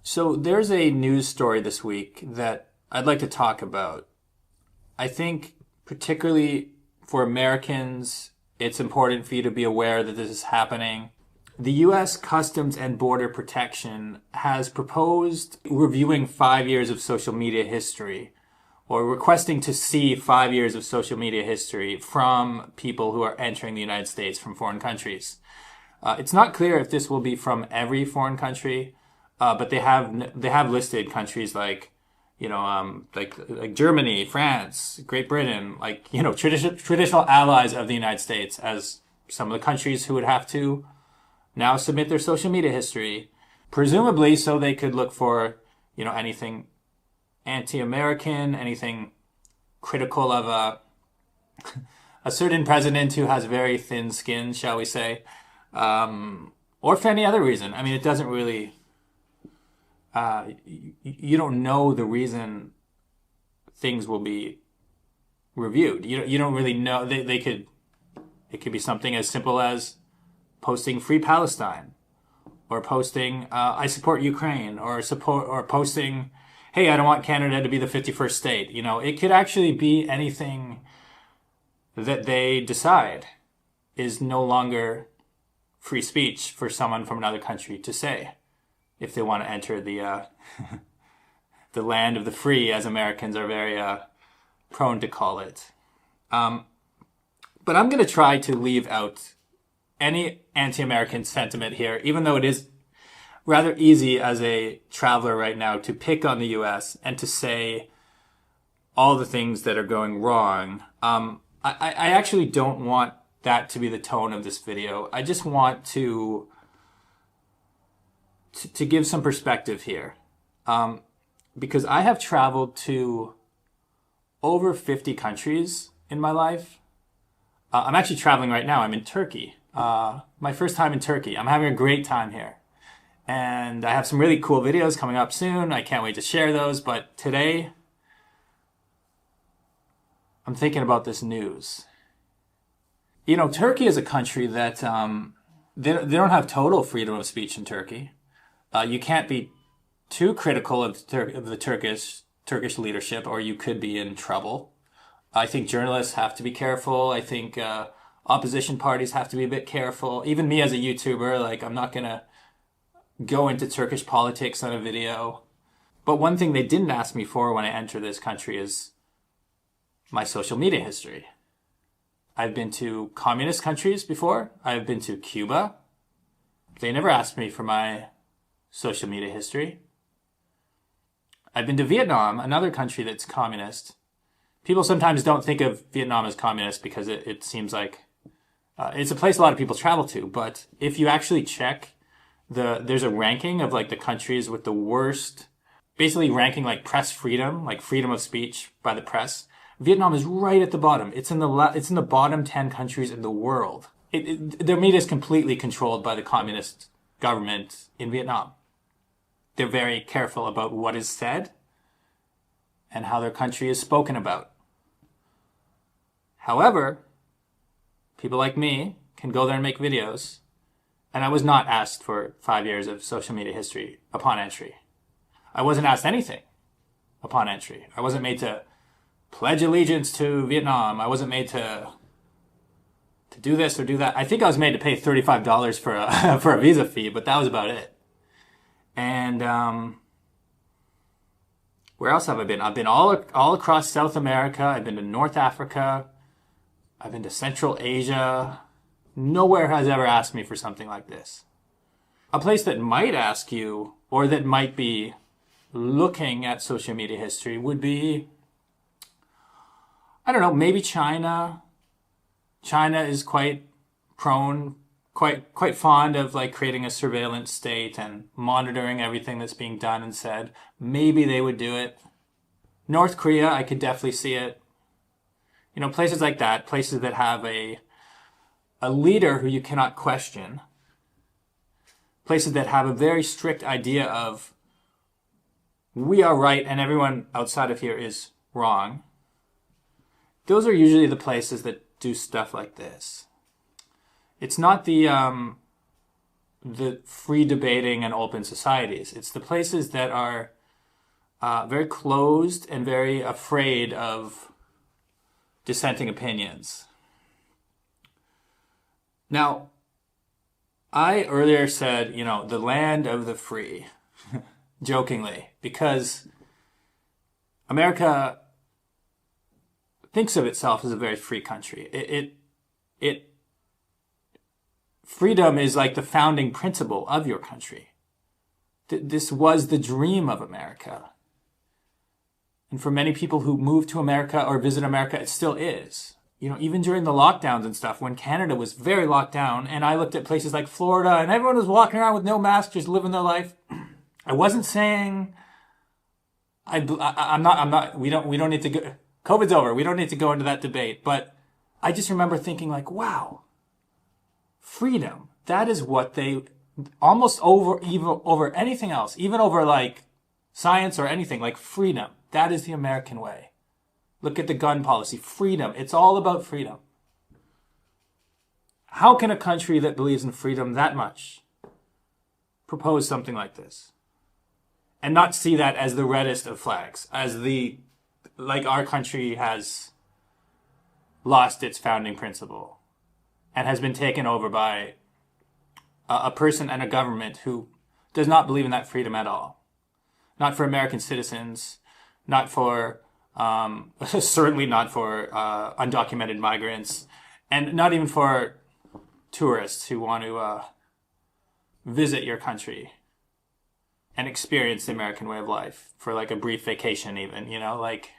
So there's a news story this week that I'd like to talk about. I think particularly for Americans, it's important for you to be aware that this is happening. The U.S. Customs and Border Protection has proposed reviewing 5 years of social media history, or requesting to see 5 years of social media history from people who are entering the United States from foreign countries. It's not clear if this will be from every foreign country, but they have listed countries like like Germany, France, Great Britain, traditional allies of the United States as some of the countries who would have to now submit their social media history, presumably so they could look for anything anti-American, anything critical of a certain president who has very thin skin, shall we say, or for any other reason. I mean, it doesn't really. You don't know the reason things will be reviewed. You don't really know. It could be something as simple as posting Free Palestine, or posting I support Ukraine, or posting, hey, I don't want Canada to be the 51st state. It could actually be anything that they decide is no longer free speech for someone from another country to say, if they want to enter the the land of the free, as Americans are very prone to call it. But I'm going to try to leave out any anti-American sentiment here, even though it is rather easy as a traveler right now to pick on the U.S. and to say all the things that are going wrong. I actually don't want that to be the tone of this video. I just want to give some perspective here. Because I have traveled to over 50 countries in my life. I'm actually traveling right now. I'm in Turkey. My first time in Turkey. I'm having a great time here. And I have some really cool videos coming up soon. I can't wait to share those. But today, I'm thinking about this news. Turkey is a country that they don't have total freedom of speech in Turkey. You can't be too critical of the Turkish leadership, or you could be in trouble. I think journalists have to be careful. I think opposition parties have to be a bit careful. Even me as a YouTuber, I'm not gonna go into Turkish politics on a video. But one thing they didn't ask me for when I entered this country is my social media history. I've been to communist countries before. I've been to Cuba. They never asked me for my social media history. I've been to Vietnam, another country that's communist. People sometimes don't think of Vietnam as communist because it seems like it's a place a lot of people travel to. But if you actually check, there's a ranking of the countries with the worst, basically ranking press freedom, freedom of speech by the press. Vietnam is right at the bottom. It's in the bottom 10 countries in the world. Their media is completely controlled by the communist government in Vietnam. They're very careful about what is said and how their country is spoken about. However, people like me can go there and make videos, and I was not asked for 5 years of social media history upon entry. I wasn't asked anything upon entry. I wasn't made to pledge allegiance to Vietnam. I wasn't made to do this or do that. I think I was made to pay $35 for for a visa fee, but that was about it. And where else have I been? I've been all across South America. I've been to North Africa. I've been to Central Asia. Nowhere has ever asked me for something like this. A place that might ask you, or that might be looking at social media history, would be, I don't know, maybe China. China is quite fond of creating a surveillance state and monitoring everything that's being done and said. Maybe they would do it. North Korea, I could definitely see it. Places like that, places that have a leader who you cannot question. Places that have a very strict idea of, we are right and everyone outside of here is wrong. Those are usually the places that do stuff like this. It's not the the free debating and open societies. It's the places that are very closed and very afraid of dissenting opinions. Now, I earlier said, the land of the free, jokingly, because America thinks of itself as a very free country. Freedom is like the founding principle of your country. This was the dream of America. And for many people who move to America or visit America, it still is. Even during the lockdowns and stuff, when Canada was very locked down, and I looked at places like Florida, and everyone was walking around with no mask, just living their life. I wasn't saying I'm not. We don't need to go. COVID's over. We don't need to go into that debate. But I just remember thinking like, wow, freedom. That is what they almost over anything else, even over like science or anything, like freedom. That is the American way. Look at the gun policy. Freedom. It's all about freedom. How can a country that believes in freedom that much propose something like this and not see that as the reddest of flags, as like our country has lost its founding principle and has been taken over by a person and a government who does not believe in that freedom at all? Not for American citizens, not for certainly not for undocumented migrants, and not even for tourists who want to visit your country and experience the American way of life for like a brief vacation even, like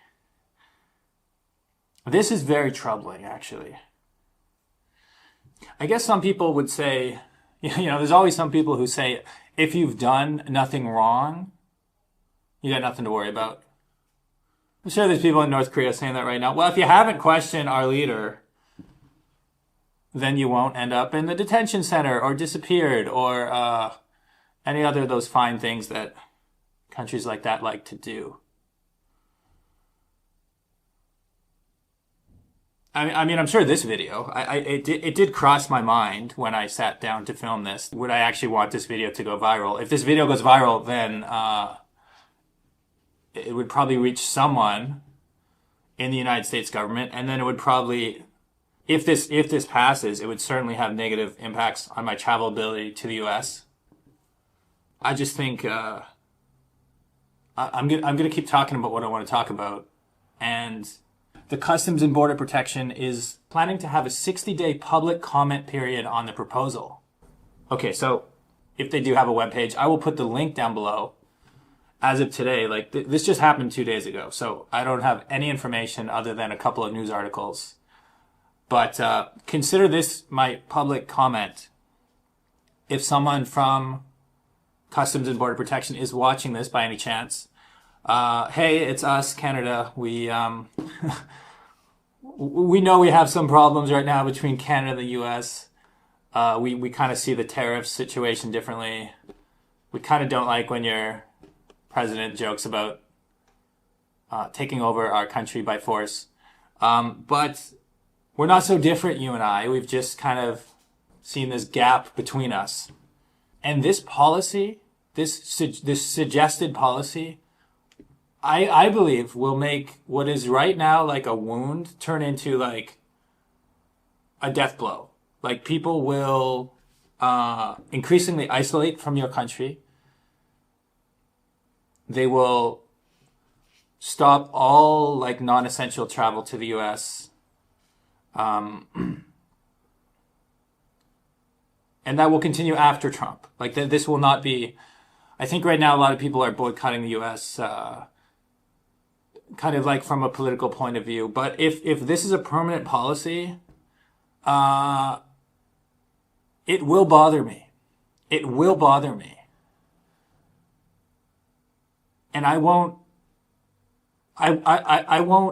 this is very troubling actually. I guess some people would say, there's always some people who say if you've done nothing wrong, you got nothing to worry about. I'm sure there's people in North Korea saying that right now. Well, if you haven't questioned our leader, then you won't end up in the detention center or disappeared or any other of those fine things that countries like that like to do. I mean, I'm sure this video, it did cross my mind when I sat down to film this. Would I actually want this video to go viral? If this video goes viral, then it would probably reach someone in the United States government, and then it would probably, if this passes, it would certainly have negative impacts on my travel ability to the U.S. I just think I'm gonna keep talking about what I want to talk about, and the Customs and Border Protection is planning to have a 60-day public comment period on the proposal. Okay, so if they do have a webpage, I will put the link down below. As of today, like this just happened 2 days ago, so I don't have any information other than a couple of news articles. But consider this my public comment. If someone from Customs and Border Protection is watching this by any chance, hey, it's us, Canada. We we know we have some problems right now between Canada and the U.S. We kind of see the tariff situation differently. We kind of don't like when your president jokes about taking over our country by force. But we're not so different, you and I. We've just kind of seen this gap between us. And this policy, this suggested policy, I believe will make what is right now like a wound turn into like a death blow. Like people will increasingly isolate from your country. They will stop all like non-essential travel to the U.S. And that will continue after Trump. Like this will not be. I think right now a lot of people are boycotting the U.S. Kind of like from a political point of view. But if this is a permanent policy, it will bother me. It will bother me. And I won't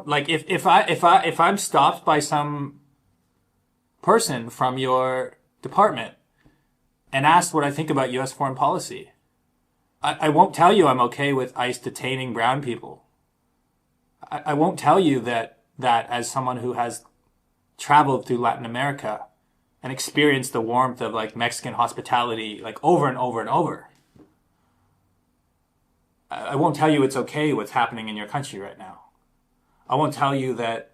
like if I'm stopped by some person from your department and asked what I think about U.S. foreign policy, I won't tell you I'm okay with ICE detaining brown people. I won't tell you that as someone who has traveled through Latin America and experience the warmth of like Mexican hospitality like over and over and over. I won't tell you it's okay what's happening in your country right now. I won't tell you that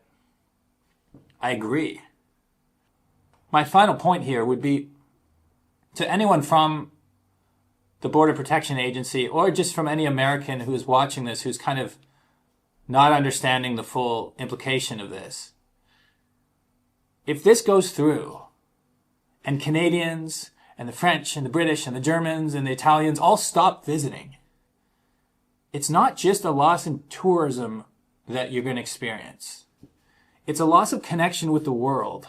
I agree. My final point here would be to anyone from the Border Protection Agency or just from any American who is watching this who's kind of not understanding the full implication of this. If this goes through and Canadians and the French and the British and the Germans and the Italians all stop visiting, it's not just a loss in tourism that you're going to experience. It's a loss of connection with the world.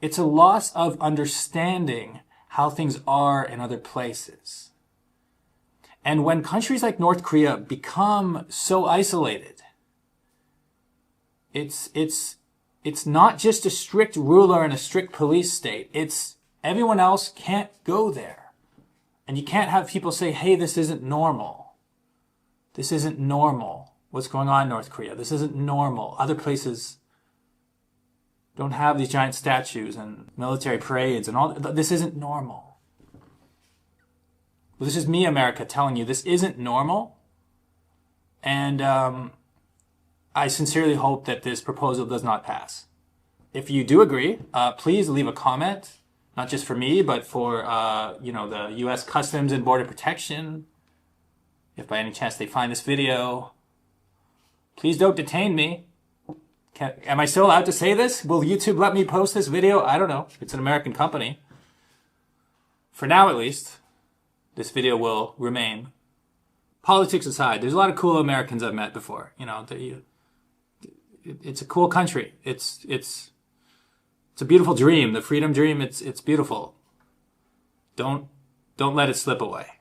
It's a loss of understanding how things are in other places. And when countries like North Korea become so isolated, it's not just a strict ruler and a strict police state. It's everyone else can't go there. And you can't have people say, hey, this isn't normal. This isn't normal. What's going on in North Korea? This isn't normal. Other places don't have these giant statues and military parades and all. This isn't normal. Well, this is me, America, telling you this isn't normal. And I sincerely hope that this proposal does not pass. If you do agree, please leave a comment, not just for me, but for the U.S. Customs and Border Protection. If by any chance they find this video, please don't detain me. Am I still allowed to say this? Will YouTube let me post this video? I don't know. It's an American company. For now, at least, this video will remain. Politics aside, there's a lot of cool Americans I've met before. It's a cool country. It's a beautiful dream. The freedom dream. It's beautiful. Don't let it slip away.